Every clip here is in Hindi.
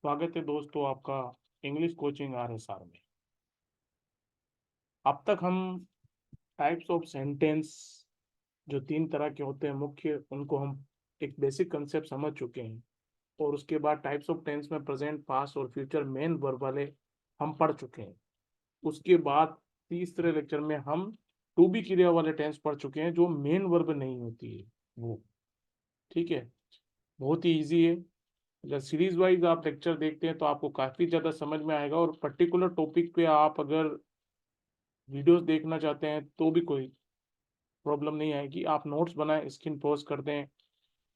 स्वागत है दोस्तों आपका इंग्लिश कोचिंग RSR में। अब तक हम टाइप्स ऑफ सेंटेंस जो तीन तरह के होते हैं मुख्य, उनको हम एक बेसिक कंसेप्ट समझ चुके हैं। और उसके बाद टाइप्स ऑफ टेंस में प्रेजेंट, पास्ट और फ्यूचर मेन वर्ब वाले हम पढ़ चुके हैं। उसके बाद तीसरे लेक्चर में हम टू बी क्रिया वाले टेंस पढ़ चुके हैं जो मेन वर्ब नहीं होती है वो। ठीक है, बहुत ही इजी है। अगर सीरीज वाइज आप लेक्चर देखते हैं तो आपको काफी ज्यादा समझ में आएगा, और पर्टिकुलर टॉपिक पे आप अगर वीडियोस देखना चाहते हैं तो भी कोई प्रॉब्लम नहीं आएगी। आप नोट्स बनाएं, स्क्रीन पॉज कर दें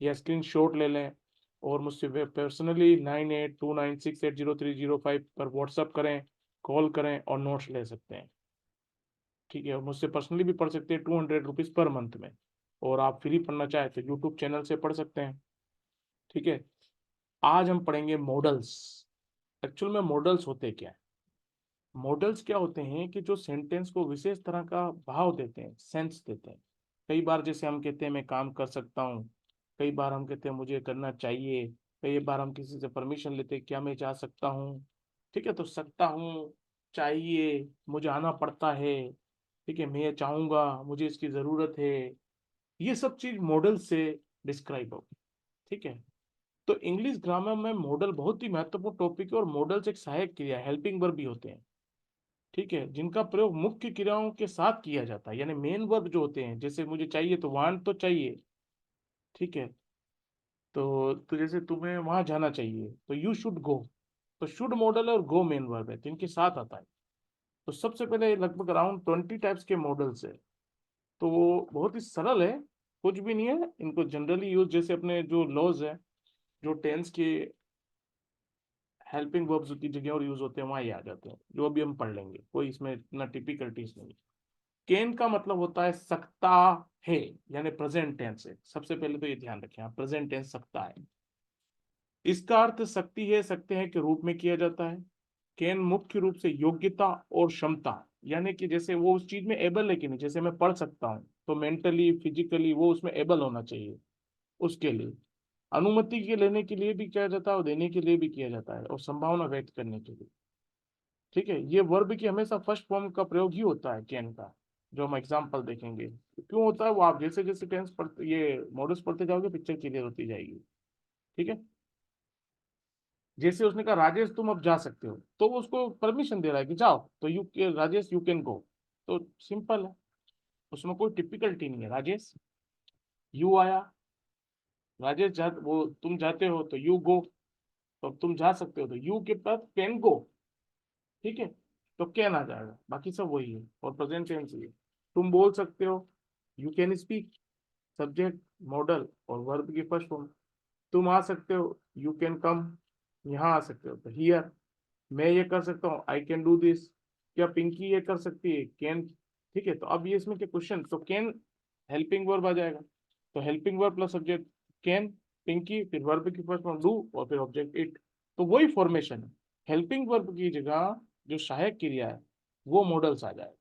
या स्क्रीन शॉट ले लें, और मुझसे पर्सनली 9829680305 पर व्हाट्सअप करें, कॉल करें और नोट्स ले सकते हैं। ठीक है, और मुझसे पर्सनली भी पढ़ सकते हैं ₹200 पर मंथ में। और आप फ्री पढ़ना चाहें तो यूट्यूब चैनल से पढ़ सकते हैं। ठीक है, आज हम पढ़ेंगे मॉडल्स। एक्चुअल में मॉडल्स होते क्या है? मॉडल्स क्या होते हैं कि जो सेंटेंस को विशेष तरह का भाव देते हैं, सेंस देते हैं। कई बार जैसे हम कहते हैं मैं काम कर सकता हूँ, कई बार हम कहते हैं मुझे करना चाहिए, कई बार हम किसी से परमिशन लेते हैं, क्या मैं जा सकता हूँ। ठीक है, तो सकता हूँ, चाहिए, मुझे आना पड़ता है। ठीक है, मैं चाहूंगा, मुझे इसकी जरूरत है। ये सब चीज मॉडल से डिस्क्राइब होगी। ठीक है, तो इंग्लिश ग्रामर में मॉडल बहुत ही महत्वपूर्ण टॉपिक है, और मॉडल्स एक सहायक क्रिया, हेल्पिंग वर्ब भी होते हैं। ठीक है, जिनका प्रयोग मुख्य क्रियाओं के साथ किया जाता है, यानी मेन वर्ब जो होते हैं। जैसे मुझे चाहिए तो वांट तो चाहिए। ठीक है, तो जैसे तुम्हें वहां जाना चाहिए तो यू शुड गो। तो शुड मॉडल और गो मेन वर्ब है, तो इनके साथ आता है। तो सबसे पहले लगभग अराउंड 20 टाइप्स के मॉडल्स है। तो वो बहुत ही सरल है, कुछ भी नहीं है। इनको जनरली यूज, जैसे अपने जो लॉज है, जो टेंस के हेल्पिंग वर्ब्स की जगह और यूज होते हैं, वहां ये आ जाते हैं, जो अभी हम पढ़ लेंगे। कोई इसमें इतना टिपिकलिटीज नहीं। कैन का मतलब होता है सकता है, यानी प्रेजेंट टेंस है। सबसे पहले तो ये ध्यान रखें आप, प्रेजेंट टेंस सकता है। इसका अर्थ सकती है, सकते हैं के रूप में किया जाता है। कैन मुख्य रूप से योग्यता और क्षमता, यानी कि जैसे वो उस चीज में एबल है कि नहीं। जैसे मैं पढ़ सकता हूँ तो मेंटली फिजिकली वो उसमें एबल होना चाहिए। उसके लिए अनुमति के लेने के लिए भी किया जाता है, और देने के लिए भी किया जाता है, और संभावना व्यक्त करने के लिए। ठीक है, ये वर्ब की हमेशा फर्स्ट फॉर्म का प्रयोग ही होता है कैन का, जो हम एग्जाम्पल देखेंगे। क्यों होता है वो आप जैसे जैसे टेंस पढ़ते, ये मॉडल्स पढ़ते जाओगे, पिक्चर क्लियर होती जाएगी। ठीक है, जैसे उसने कहा राजेश तुम अब जा सकते हो, तो वो उसको परमिशन दे रहा है कि जाओ, तो राजेश यू कैन गो। तो सिंपल है, उसमें कोई टिपिकलिटी नहीं है। राजेश, यू आया, राजेश जा, वो तुम जाते हो तो यू गो। तो अब तुम जा सकते हो तो यू के पास कैन गो। ठीक है, तो कैन आ जाएगा, बाकी सब वही है, और प्रेजेंट टेंस ही है। तुम बोल सकते हो, you can speak, subject model और वर्ब की फर्स्ट फॉर्म। तुम आ सकते हो, यू कैन कम, यहाँ आ सकते हो तो हियर। मैं ये कर सकता हूँ, आई कैन डू दिस। क्या पिंकी ये कर सकती है, कैन। ठीक है, तो अब ये इसमें क्या क्वेश्चन, तो कैन हेल्पिंग वर्ब आ जाएगा। तो helping verb plus subject can, Pinky, फिर वर्ब की फर्स्ट फॉर्म डू, और फिर ऑब्जेक्ट इट। तो वही फॉर्मेशन है। हेल्पिंग वर्ब की जगह जो सहायक क्रिया है वो मॉडल्स आ जाएगा।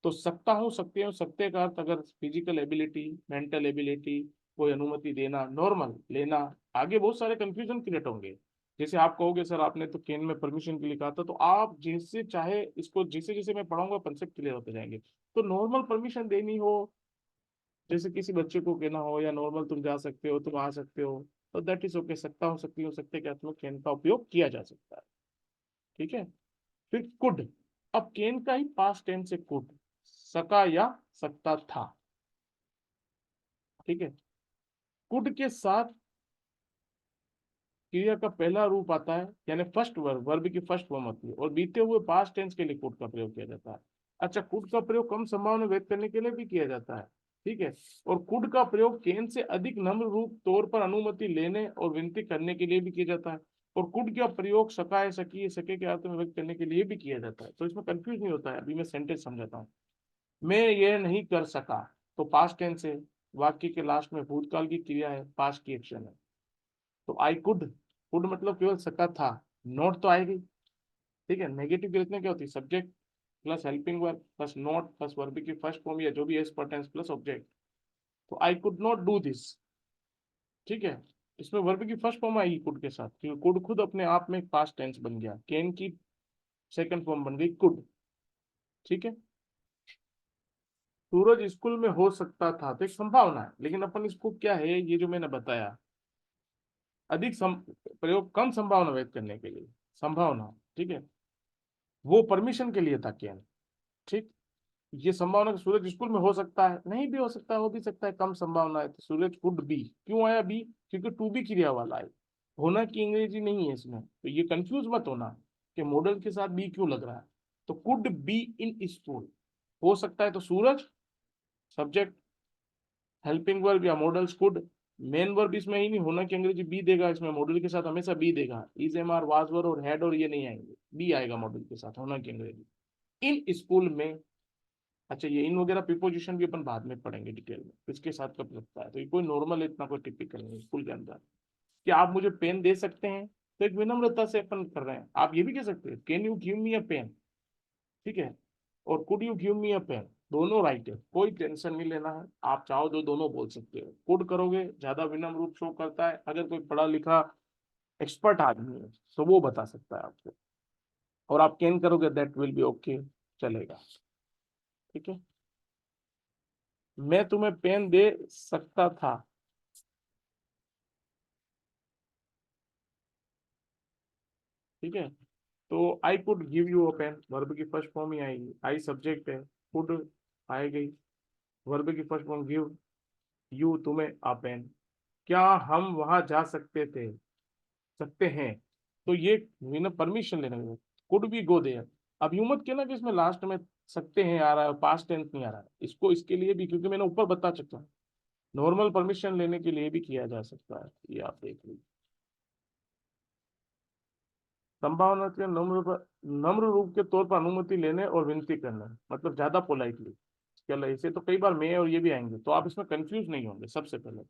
तो सकता हूँ, सकते हो, सकते का अर्थ अगर फिजिकल एबिलिटी, मेंटल एबिलिटी, कोई अनुमति देना, नॉर्मल लेना। आगे बहुत सारे कंफ्यूजन क्रिएट होंगे। जैसे आप कहोगे सर आपने तो केन में परमिशन के लिए कहा था, तो आप जैसे चाहे इसको, जैसे जैसे मैं पढ़ाऊंगा कंसेप्ट क्लियर होते जाएंगे। तो नॉर्मल परमिशन देनी हो, जैसे किसी बच्चे को कहना हो, या नॉर्मल तुम जा सकते हो, तुम आ सकते हो, तो दैट इज ओके। सकता हूँ, सकती हूँ, सकते के अर्थ में कैन का उपयोग किया जा सकता है। ठीक है, फिर कुड। अब केन का ही पास्ट टेंस है कुड, सका या सकता था। ठीक है, कुड के साथ क्रिया का पहला रूप आता है, यानी फर्स्ट वर्ब, वर्ब की फर्स्ट फॉर्म होती है, और बीते हुए पास्ट टेंस के लिए कुड का प्रयोग किया जाता है। अच्छा, कुड का प्रयोग कम संभावना व्यक्त करने के लिए भी किया जाता है। ठीक है, और कुड का प्रयोग केन से अधिक नम्र रूप तौर पर अनुमति लेने और विनती करने के लिए भी किया जाता है। और कुड का प्रयोग सका है, सकी है, सके के अर्थ में व्यक्त करने के लिए भी किया जाता है। तो इसमें कंफ्यूज नहीं होता है। अभी मैं सेंटेंस समझाता हूँ। मैं ये नहीं कर सका, तो पास्ट टेंस है। वाक्य के लास्ट में भूतकाल की क्रिया है, पास्ट की एक्शन है। तो आई कुड, कुड मतलब केवल सका था, नॉट तो आएगी। ठीक है, नेगेटिव कितने क्या होती है, subject plus helping verb plus not plus verb की फर्स्ट फॉर्म या जो भी as per tense plus object. तो I could not do this. ठीक है, इसमें वर्ब की फर्स्ट फॉर्म आएगी कुड के साथ, क्योंकि कुड खुद अपने आप में पास्ट टेंस बन गया, कैन की सेकंड फॉर्म बन गई कुड। ठीक है, सूरज स्कूल में हो सकता था, तो एक संभावना है, लेकिन अपन इसको क्या है, ये जो मैंने बताया, प्रयोग कम संभावना व्यक्त करने के लिए, संभावना, ठीक है, वो परमिशन के लिए था कैन। ठीक, ये संभावना कि सूरज स्कूल में हो सकता है, नहीं भी हो सकता है, हो भी सकता है, कम संभावना है, तो सूरज कुड बी क्यों आया बी, क्योंकि टू बी क्रिया वाला है, होना की अंग्रेजी नहीं है इसमें, तो ये कंफ्यूज मत होना कि मॉडल के साथ बी क्यों लग रहा है। तो कुड बी इन स्कूल, हो सकता है, तो सूरज सब्जेक्ट, हेल्पिंग वर्ब या मॉडल्स कुड, मेन वर्ब इसमें ही नहीं, होना की अंग्रेजी बी देगा, इसमें मॉडल के साथ हमेशा बी देगा, is am are was were और हैड और ये नहीं आएंगे, बी आएगा मॉडल के साथ, होना की अंग्रेजी इन स्कूल में। अच्छा, ये इन वगैरह प्रीपोजिशन भी अपन बाद में पढ़ेंगे डिटेल में, किसके साथ कब लगता है, तो ये कोई नॉर्मल इतना कोई टिपिकल नहीं स्कूल के अंदर। क्या आप मुझे पेन दे सकते हैं, तो एक विनम्रता से अपन कर रहे हैं, आप ये भी कह सकते हैं can you give me a pen, ठीक है, और could you give me a pen, दोनों राइट है, कोई टेंशन नहीं लेना है, आप चाहो तो दोनों बोल सकते हो, कुड करोगे ज्यादा विनम्र रूप शो करता है, अगर कोई पढ़ा लिखा एक्सपर्ट आदमी है तो वो बता सकता है आपको, और आप कैन करोगे दैट विल बी ओके, चलेगा। ठीक है, मैं तुम्हें पेन दे सकता था, ठीक है, तो I could give you a pen, verb की फर्स्ट फॉर्म ही आएगी, आई सब्जेक्ट है, कुड आएगी, वर्ब की फर्स्ट फॉर्म गिव, यू तुम्हें अ पेन, क्या हम वहां जा सकते थे, सकते हैं, तो ये बिना परमिशन लेने में, कुड भी गो देयर। अब यूं मत कहना कि इसमें लास्ट में सकते हैं आ रहा है, पास्ट टेंस नहीं आ रहा है, इसको इसके लिए भी, क्योंकि मैंने ऊपर बता चुका, नॉर्मल परमिशन लेने के लिए भी किया जा सकता है, ये आप देख लीजिए। संभावना के नम्र रूप के तौर पर अनुमति लेने और विनती करना, मतलब ज्यादा पोलाइटली, चलो ऐसे तो कई बार मैं और ये भी आएंगे, तो आप इसमें कंफ्यूज नहीं होंगे सबसे पहले।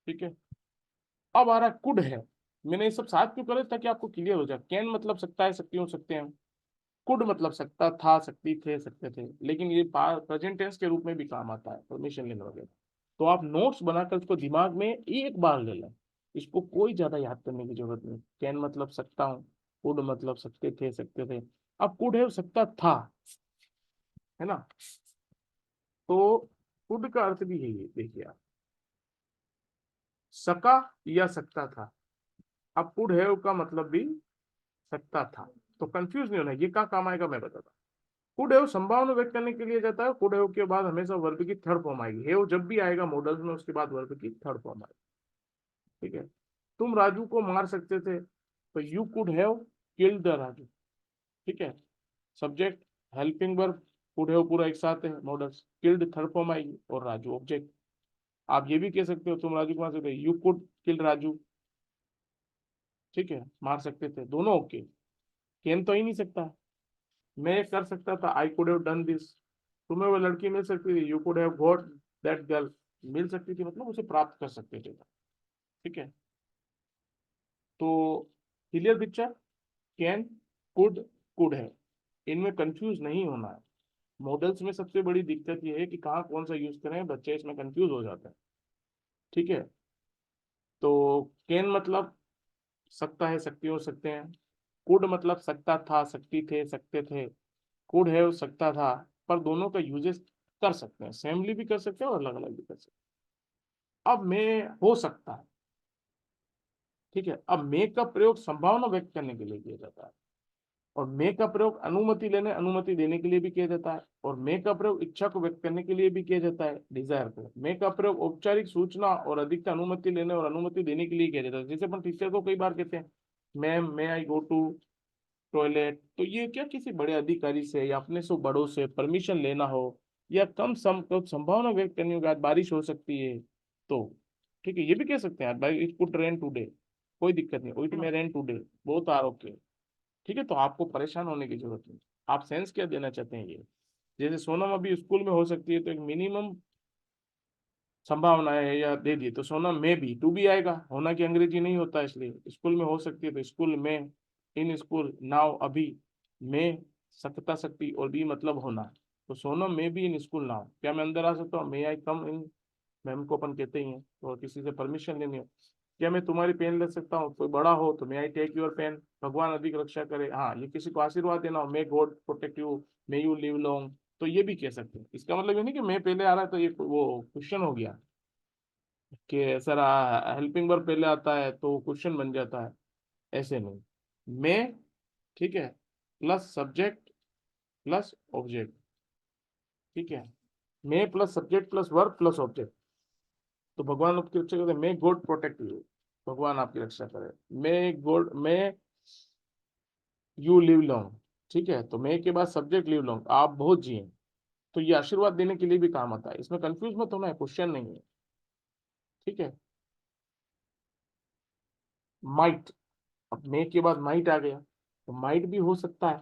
ठीक है, अब आ रहा कुड है, मैंने ये सब साथ क्यों करे, ताकि आपको क्लियर हो जाए, कैन मतलब सकता है, सकती हो, सकते हैं, कुड मतलब सकता था, सकती थे, सकते थे, लेकिन ये प्रेजेंट टेंस के रूप में भी काम आता है, परमिशन लेने वगैरह। तो आप नोट्स बनाकर इसको दिमाग में एक बार ले लें, इसको कोई ज्यादा याद करने की जरूरत नहीं, कैन मतलब सकता हूँ, कुड मतलब सकते थे, सकते थे, अब कुड है सकता था, है ना, तो कुड का अर्थ भी है ये, देखिए आप, सका या सकता था, अब कुड है का मतलब भी सकता था, तो कंफ्यूज नहीं होना, ये क्या काम आएगा मैं बताता हूँ। कुड हैव संभावना व्यक्त करने के लिए जाता है, कुड हैव के बाद हमेशा वर्ब की थर्ड फॉर्म आएगी, हैव जब भी आएगा मॉडल्स में उसके बाद वर्ब की थर्ड फॉर्म आएगी। ठीक है, तुम राजू को मार सकते थे, तो you could have killed the Raju. ठीक है, subject, helping verb, could have पूरा एक साथ है, मॉडल्स, किल्ड थर्ड फॉर्म आएगी, और राजू ऑब्जेक्ट। आप ये भी कह सकते हो तुम राजू को मार सकते, यू कुड किल राजू, ठीक है, मार सकते थे, दोनों ओके, कैन तो ही नहीं सकता, मैं कर सकता था, I could have done this, तुम्हें वो लड़की मिल सकती थी, you could have got that girl, मिल सकती थी मतलब उसे प्राप्त कर सकते थे। ठीक है, तो clear picture, can, could, could है, इनमें कंफ्यूज नहीं होना है। मॉडल्स में सबसे बड़ी दिक्कत यह है कि कहाँ कौन सा यूज करें, बच्चे इसमें कंफ्यूज हो जाते हैं। ठीक है, तो कैन मतलब सकता है, सकती हो, सकते हैं, कुड मतलब सकता था, सकती थे, सकते थे, कुड है सकता था, पर दोनों का यूजेस कर सकते हैं, सेमली भी कर सकते हैं और अलग अलग भी कर सकते हैं। अब मैं हो सकता है, ठीक है, अब मे का प्रयोग संभावना व्यक्त करने के लिए किया जाता है, और मे का प्रयोग अनुमति लेने, अनुमति देने के लिए भी किया जाता है, और मे का प्रयोग इच्छा को व्यक्त करने के लिए भी किया जाता है, डिजायर को। मे का प्रयोग औपचारिक सूचना और अधिकतर अनुमति लेने और अनुमति देने के लिए किया जाता है, जैसे अपन टीचर को कई बार कहते हैं ma'am may I go to toilet, तो ये क्या किसी बड़े अधिकारी से या अपने से बड़ों से परमिशन लेना हो, या संभावना व्यक्त करनी होगी आज बारिश हो सकती है, तो ठीक है, ये भी कह सकते हैं यार भाई इट कुड रेन टुडे, कोई दिक्कत नहीं, it may rain today, both are okay. ठीक है, तो आपको परेशान होने की जरूरत नहीं, आप सेंस क्या देना चाहते हैं ये, जैसे सोनम अभी स्कूल में हो सकती है, तो एक मिनिमम संभावना है, या दे दी, तो सोनम में भी टू भी आएगा, होना की अंग्रेजी नहीं होता, इसलिए स्कूल में हो सकती है, तो स्कूल में, इन स्कूल, नाउ अभी, में सकता, सकती, और बी मतलब होना, तो सोनम में भी इन स्कूल नाउ, क्या मैं अंदर आ सकता हूँ, मे आई कम इन, मैम को अपन कहते ही हैं, तो किसी से परमिशन लेनी हो, क्या मैं तुम्हारी पेन ले सकता हूँ? कोई बड़ा हो तो मे आई टेक योर पेन, भगवान अधिक रक्षा करे। हाँ, ये किसी को आशीर्वाद देना हो, may God protect you, may you live long, तो ये भी कह सकते हैं। इसका मतलब ये नहीं कि मैं पहले आ रहा है तो ये वो क्वेश्चन हो गया कि सर हेल्पिंग वर्ब पहले आता है तो क्वेश्चन बन जाता है, ऐसे नहीं। मैं, ठीक है, प्लस सब्जेक्ट प्लस ऑब्जेक्ट, ठीक है, मैं plus subject plus verb plus object. तो भगवान आपकी रक्षा करते, मे गॉड प्रोटेक्ट यू, भगवान आपकी रक्षा करे। मे यू लिव लॉन्ग, ठीक है, तो मे के बाद सब्जेक्ट लिव लॉन्ग, आप बहुत जिए। तो ये आशीर्वाद देने के लिए भी काम आता है, इसमें कंफ्यूज मत होना है, क्वेश्चन नहीं है, ठीक है। माइट, अब मे के बाद माइट आ गया, तो माइट भी हो सकता है।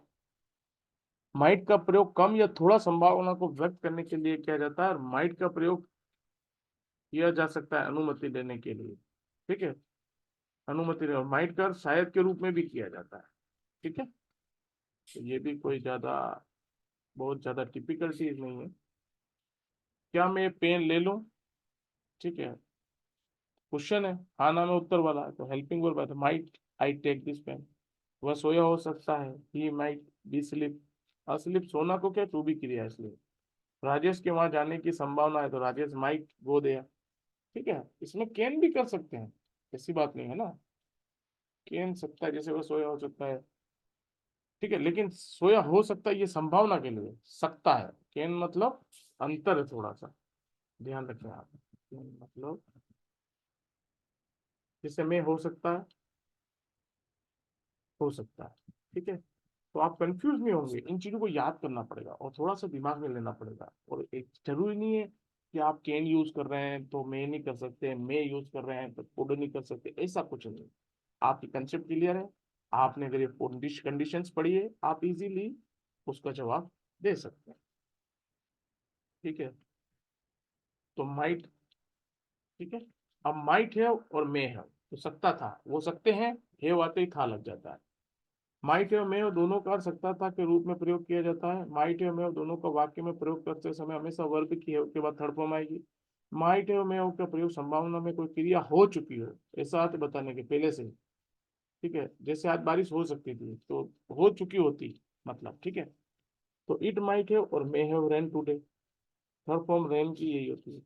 माइट का प्रयोग कम या थोड़ा संभावना को व्यक्त करने के लिए किया जाता है, और माइट का प्रयोग किया जा सकता है अनुमति लेने के लिए, ठीक है, अनुमति ले, और माइट का शायद के रूप में भी किया जाता है, ठीक है। तो ये भी कोई ज्यादा, बहुत ज्यादा टिपिकल चीज नहीं है। क्या मैं पेन ले लूं, ठीक है, क्वेश्चन है, हाँ ना में उत्तर वाला है, तो हेल्पिंग वर्ब है, तो might I take this pen. वह सोया हो सकता है, he might be slip, asleep सोना को क्या टू बी क्रिया है, इसलिए राजेश के वहां जाने की संभावना है, तो राजेश माइट गो देयर, ठीक है। इसमें कैन भी कर सकते हैं, ऐसी बात नहीं है ना, कैन सकता है, जैसे वह सोया हो सकता है, ठीक है, लेकिन सोया हो सकता है ये संभावना के लिए, सकता है, कैन मतलब अंतर है थोड़ा सा, ध्यान रखें आप। कैन मतलब जैसे में हो सकता है, ठीक है। तो आप कंफ्यूज नहीं होंगे, इन चीजों को याद करना पड़ेगा और थोड़ा सा दिमाग में लेना पड़ेगा। और एक जरूरी नहीं है कि आप कैन यूज कर रहे हैं तो मे नहीं कर सकते, मे यूज कर रहे हैं तो कुड नहीं कर सकते, ऐसा कुछ नहीं। आपकी कंसेप्ट क्लियर है, आपने अगर ये कंडीशंस पढ़ी है, आप इजीली उसका जवाब दे सकते हैं, ठीक है। तो माइट, ठीक है, अब माइट है और मे है, तो सकता था, वो सकते हैं, हे आते ही था लग जाता है। माइट एवं मेव दोनों का सकता था के रूप में प्रयोग किया जाता है। माइट एवं मेव दोनों का वाक्य में प्रयोग करते समय हमेशा वर्ब की है के बाद थर्ड फॉर्म आएगी। माइट एवं मेव का प्रयोग संभावना में कोई क्रिया हो चुकी हो ऐसा अर्थ बताने के पहले से, ठीक है, जैसे आज बारिश हो सकती थी तो हो चुकी होती, मतलब, ठीक है। तो इट माइट हैव और may have rain today, third form rain की यही होती है।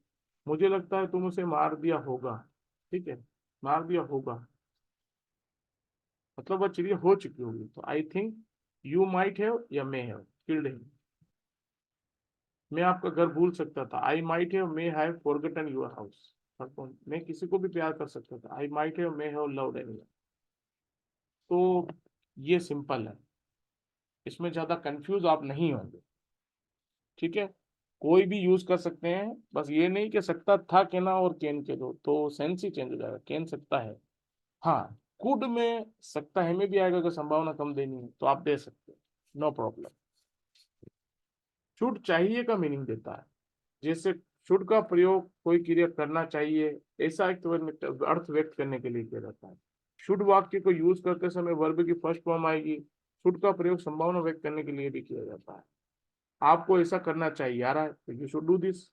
मुझे लगता है तुम उसे मार दिया होगा, ठीक है, मार दिया होगा मतलब वह चिड़िया हो चुकी होगी, तो I think you might have या मे हैव किल्ड हिम। मैं आपका घर भूल सकता था, I might have may have forgotten your house. मैं किसी को भी प्यार कर सकता था, I might have may have loved anyone. तो ये सिंपल है, इसमें ज्यादा कंफ्यूज आप नहीं होंगे, ठीक है। कोई भी यूज कर सकते हैं, बस ये नहीं कि सकता था कहना और कैन के दो तो सेंस ही चेंज हो जाएगा। कैन सकता है, हाँ, कुड में सकता है में भी आएगा, अगर संभावना कम देनी है तो आप दे सकते हैं, नो प्रॉब्लम। शुड चाहिए का मीनिंग देता है, जैसे शुड का प्रयोग कोई क्रिया करना चाहिए ऐसा एक अर्थ व्यक्त करने के लिए किया जाता है। शुड वाक्य को यूज करते समय वर्ब की फर्स्ट फॉर्म आएगी। शुड का प्रयोग संभावना व्यक्त करने के लिए भी किया जाता है। आपको ऐसा करना चाहिए आ रहा है तो यू शुड डू दिस,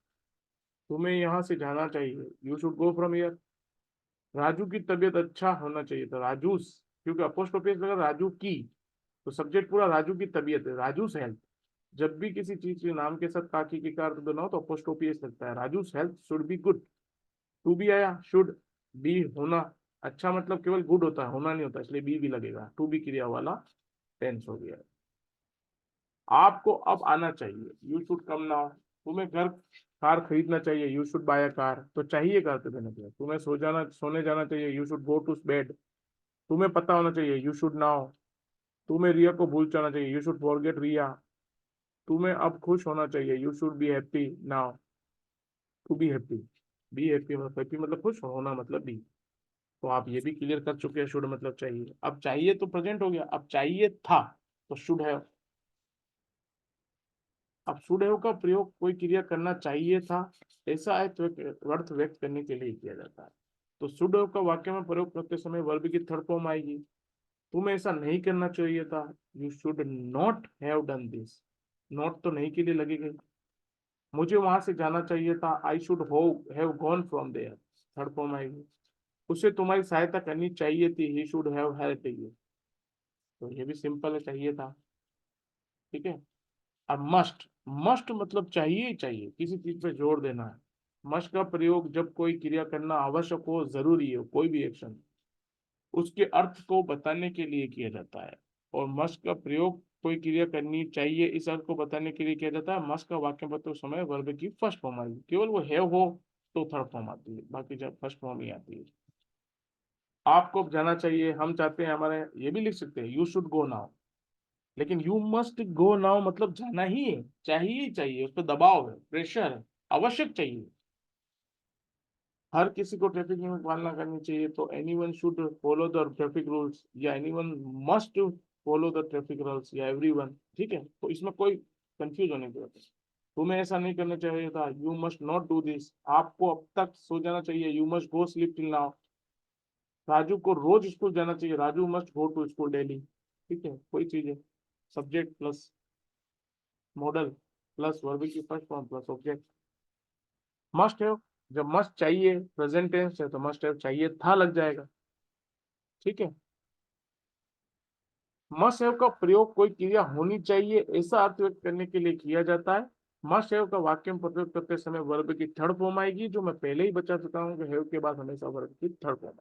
तुम्हें यहाँ से जाना चाहिए, you should go from here. Raju की तबीयत अच्छा होना चाहिए था, राजूस, क्योंकि अपोस्ट्रोफी लगा राजू की, तो सब्जेक्ट पूरा राजू की तबीयत है, राजूस हेल्थ। जब भी किसी चीज के नाम के साथ काकी की कार बना हो तो अपोस्ट्रोफी लगता है, Raju's health should be good. To be आया, शुड बी होना, अच्छा मतलब केवल गुड होता है, होना नहीं होता, इसलिए बी भी लगेगा, टू बी क्रिया वाला टेंस हो गया। आपको अब आना चाहिए, यू शुड कम नाउ। तुम्हें घर कार खरीदना चाहिए, you should buy a car, तो चाहिए कार तो देना चाहिए। तुम्हें सोने जाना चाहिए, you should go to bed. तुम्हें पता होना चाहिए, यू शुड नाउ। तुम्हें रिया को भूल जाना चाहिए, यू शुड फॉरगेट रिया। तुम्हें अब खुश होना चाहिए, you should be happy now. To be happy मतलब हैप्पी मतलब खुश, होना मतलब बी। तो आप ये भी क्लियर कर चुके हैं, शुड मतलब चाहिए। अब चाहिए तो प्रेजेंट हो गया, अब चाहिए था तो शुड है। अब शुड हैव का प्रयोग कोई क्रिया करना चाहिए था ऐसा है तो अर्थ व्यक्त करने के लिए किया जाता है। तो शुड हैव का वाक्य में प्रयोग करते समय वर्ब की थर्ड फॉर्म आएगी। तुम्हें ऐसा नहीं करना चाहिए था, you should not have done this, not तो नहीं के लिए लगेगी। मुझे वहां से जाना चाहिए था, I should have gone from there, third form आएगी। उसे तुम्हारी सहायता करनी चाहिए थी, he should have help you. तो ये भी सिंपल है, चाहिए था। ठीक है। अब मस्ट, मस्ट मतलब चाहिए ही चाहिए, किसी चीज पे जोर देना है। मस्ट का प्रयोग जब कोई क्रिया करना आवश्यक हो, जरूरी हो, कोई भी एक्शन, उसके अर्थ को बताने के लिए किया जाता है। और मस्ट का प्रयोग कोई क्रिया करनी चाहिए इस अर्थ को बताने के लिए किया जाता है। मस्ट का वाक्य बताते उस समय वर्ब की फर्स्ट फॉर्म आएगी, केवल वो है हो तो थर्ड फॉर्म आती है, बाकी जब फर्स्ट फॉर्म ही आती है। आपको जाना चाहिए, हम चाहते हैं हमारे, ये भी लिख सकते हैं यू शुड गो नाउ, लेकिन यू मस्ट गो नाउ मतलब जाना ही है, चाहिए ही चाहिए, उस पर दबाव है, प्रेशर है, आवश्यक चाहिए। हर किसी को ट्रैफिक नियम की पालना करनी चाहिए, तो anyone should follow the traffic rules, या anyone must follow the traffic rules, या एवरीवन। ठीक है, तो इसमें कोई कंफ्यूज होने की बात नहीं। तुम्हें ऐसा नहीं करना चाहिए था, you must not do this, आपको अब तक सो जाना चाहिए, you must go sleep till now. Raju को रोज स्कूल जाना चाहिए, Raju must go to school daily. ठीक है, कोई चीज है, subject plus modal plus verb की first form plus object. Must have, जब मस्ट चाहिए प्रेजेंट टेंस है तो मस्ट हैव चाहिए था लग जाएगा। ठीक है। मस्ट हैव का प्रयोग कोई क्रिया होनी चाहिए ऐसा अर्थ व्यक्त करने के लिए किया जाता है। मस्ट हैव का वाक्य में प्रयोग करते समय वर्ब की थर्ड फॉर्म आएगी, जो मैं पहले ही बता चुका हूं कि हैव के बाद हमेशा वर्ब की थर्ड फॉर्म।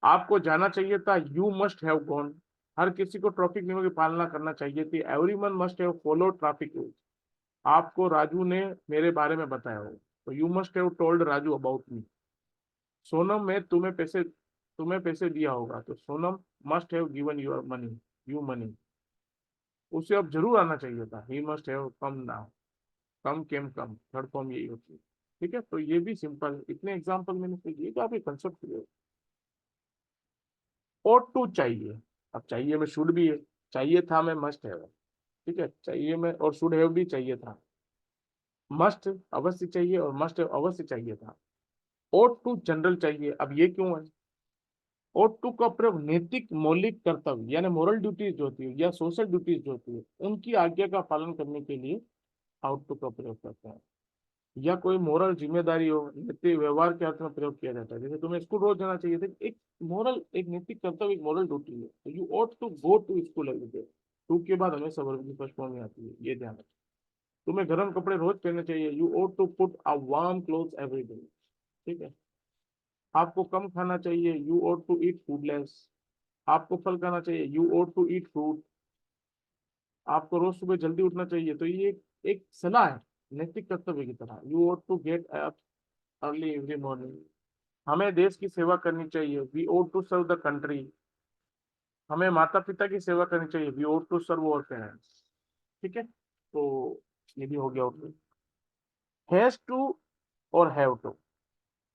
आपको जाना चाहिए था, यू मस्ट हैव गॉन, हर किसी को ट्रैफिक नियमों की पालना करना चाहिए थी, everyone must have follow traffic rules, आपको राजू ने मेरे बारे में बताया हो, तो you must have told Raju about me. Sonam में तुम्हें पैसे दिया होगा, तो Sonam must have given your money, you money. उसे अब जरूर आना चाहिए था, he must have come now, come came come, third form यही होती है। ठीक है, तो ये भी सिंपल है, इतने एग्जाम्पल मैंने से दिए तो आप ये कंसेप्ट क्लियर। ought टू चाहिए, अब चाहिए में शुड भी है, चाहिए था में मस्ट हैव। ठीक है, चाहिए में और शुड हैव भी चाहिए था, मस्ट अवश्य चाहिए और मस्ट हैव अवश्य चाहिए था। ought टू जनरल चाहिए, अब ये क्यों है? ought टू का प्रयोग नैतिक मौलिक कर्तव्य यानी मोरल ड्यूटीज जो होती है या सोशल ड्यूटीज जो होती है उनकी आज्ञा का पालन करने के लिए आउट टू का प्रयोग करते हैं, या कोई मोरल जिम्मेदारी हो, नैतिक व्यवहार के अर्थ में प्रयोग किया जाता है। जैसे तुम्हें स्कूल रोज जाना चाहिए था, एक मोरल, एक नैतिक कर्तव्य, एक मोरल ड्यूटी है, तो you ought to go to school every day. To के बाद हमेशा वर्ब की फर्स्ट फॉर्म में आती है, ये ध्यान रखो। तुम्हें गर्म कपड़े रोज पहनने चाहिए, you ought to put a warm cloth every day. ठीक है। आपको कम खाना चाहिए, you ought to eat food less. आपको फल खाना चाहिए, you ought to eat fruit. आपको रोज सुबह जल्दी उठना चाहिए, तो ये एक सलाह है नैतिक कर्तव्य की तरह, you ought to get up early every morning. हमें देश की सेवा करनी चाहिए, we ought to serve the country. हमें माता पिता की सेवा करनी चाहिए, we ought to serve our parents. ठीक है, तो ये भी हो गया आउटपुट। हैज टू और हैव टू,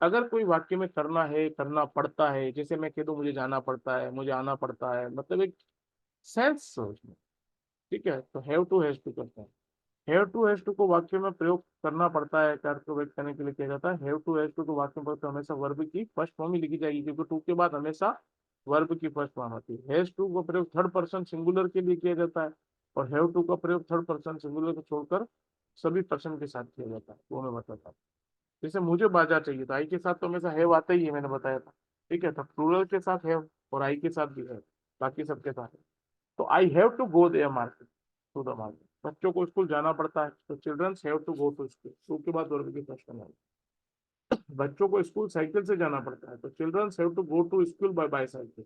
अगर कोई वाक्य में करना है, करना पड़ता है, जैसे मैं कह दूं मुझे जाना पड़ता है, मुझे आना पड़ता है, मतलब एक सेंस सोच में। ठीक है, तो हैव टू हैज टू करते हैं। हैव टू हैज टू को वाक्य में प्रयोग करना पड़ता है, कार्य को व्यक्त करने के लिए किया जाता है। हैव टू हैज टू को वाक्य में तो हमेशा वर्ब की फर्स्ट फॉर्म ही लिखी जाएगी, क्योंकि टू के बाद हमेशा वर्ब की फर्स्ट फॉर्म आती है। हैज टू का प्रयोग थर्ड पर्सन सिंगुलर के लिए किया जाता है, और हैव टू का प्रयोग थर्ड पर्सन सिंगुलर को छोड़कर सभी पर्सन के साथ किया जाता है, वो मैं बताता हूँ। जैसे मुझे बाजार चाहिए था, आई के साथ तो हमेशा हैव आता ही है, मैंने बताया था। ठीक है, तो प्लूरल के साथ हैव और आई के साथ भी है, बाकी सबके साथ है। तो I have to go there market, to the market, बच्चों को स्कूल जाना पड़ता है, तो childrens have to go to school, to के बाद वर्ब की फर्स्ट फॉर्म। बच्चों को स्कूल साइकिल से जाना पड़ता है, तो childrens have to go to school by bicycle.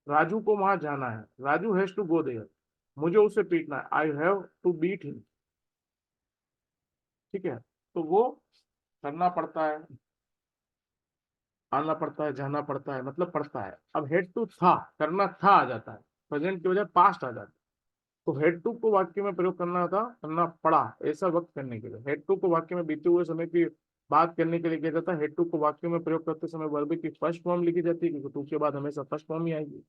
Raju को वहां जाना है, Raju has to go there, मुझे उसे पीटना है, I have to beat him. ठीक है, तो वो करना पड़ता है, आना पड़ता है, जाना पड़ता है, मतलब पड़ता है। अब हेड टू था, करना था आ जाता है, प्रेजेंट की बजाय पास्ट आ जाता है। तो हेड टू को वाक्य में प्रयोग करना था, करना पड़ा ऐसा वक्त करने के लिए। हेड टू को वाक्य में बीते हुए समय की बात करने के लिए किया जाता है। हेड टू को वाक्य में प्रयोग करते समय वर्ब की फर्स्ट फॉर्म लिखी जाती है, क्योंकि टू के बाद हमेशा फर्स्ट फॉर्म ही आएगी।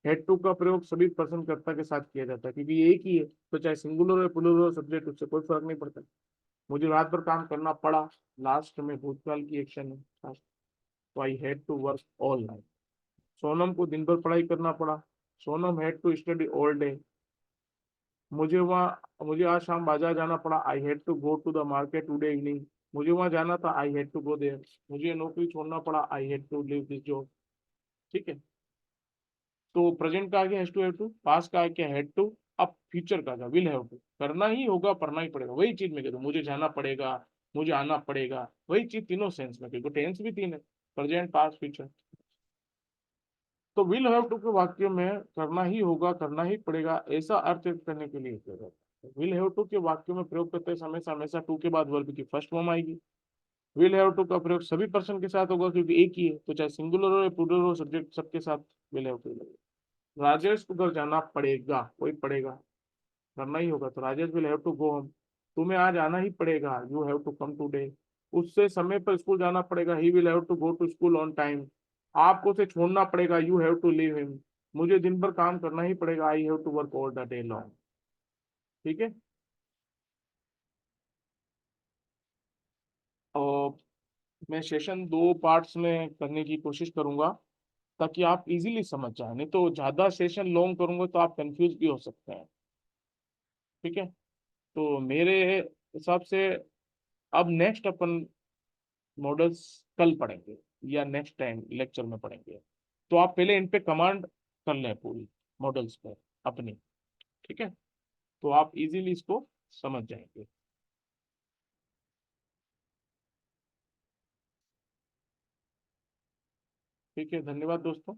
हेड टू का प्रयोग सभी पर्सन कर्ता के साथ किया जाता है, क्योंकि ये एक ही है, तो चाहे सिंगुलर हो प्लूरल हो सब्जेक्ट, उससे कोई फर्क नहीं पड़ता। मुझे रात भर काम करना पड़ा, लास्ट में भूतकाल की एक्शन है, तो I had to work all night. Sonam को दिन भर पढ़ाई करना पड़ा, Sonam had to study all day. मुझे आज शाम बाजार जाना पड़ा, I had to go to the market today evening. मुझे वहां जाना था, I had to go there. मुझे नौकरी छोड़ना पड़ा, I had to leave this job. ठीक है। तो प्रेजेंट का आ गया has to, have to. Past का आ गया हैड टू। अब फ्यूचर का विल हैव टू। करना ही होगा, पढ़ना ही पड़ेगा, वही चीज मैं कहता हूँ, मुझे जाना पड़ेगा, मुझे आना पड़ेगा, वही चीज तीनों सेंस में, क्योंकि टेंस भी तीन है, प्रेजेंट पास्ट फ्यूचर। तो विल हैव टू के वाक्य में करना ही होगा, करना ही पड़ेगा, ऐसा अर्थ व्यक्त करने के लिए उपयोग होता है। विल हैव टू के वाक्यों में प्रयोग करते समय हमेशा हमेशा टू के बाद वर्ब की फर्स्ट फॉर्म आएगी। विल हैव टू का प्रयोग सभी पर्सन के साथ होगा, क्योंकि एक ही है, तो चाहे सिंगुलर हो या प्लूरल हो, सब्जेक्ट सबके साथ विल हैव टू लगेगा। राजेश को घर जाना पड़ेगा, कोई पड़ेगा, करना ही होगा, तो Rajesh will have to go home. तुम्हें आज आना ही पड़ेगा, you have to come today. उससे समय पर स्कूल जाना पड़ेगा, he will have to go to school on time. आपको उसे छोड़ना पड़ेगा, you have to leave him. मुझे दिन भर काम करना ही पड़ेगा, I have to work all the day long. ठीक है। और मैं सेशन दो पार्ट्स में करने की कोशिश करूंगा, ताकि आप इजीली समझ जाए, नहीं तो ज्यादा सेशन लॉन्ग करूंगा तो आप कंफ्यूज भी हो सकते हैं। ठीक है। तो मेरे हिसाब से अब नेक्स्ट अपन मॉडल्स कल पढ़ेंगे, या नेक्स्ट टाइम लेक्चर में पढ़ेंगे। तो आप पहले इन पे कमांड कर लें पूरी मॉडल्स पे अपनी। ठीक है। तो आप इजीली इसको समझ जाएंगे। ठीक है, धन्यवाद दोस्तों।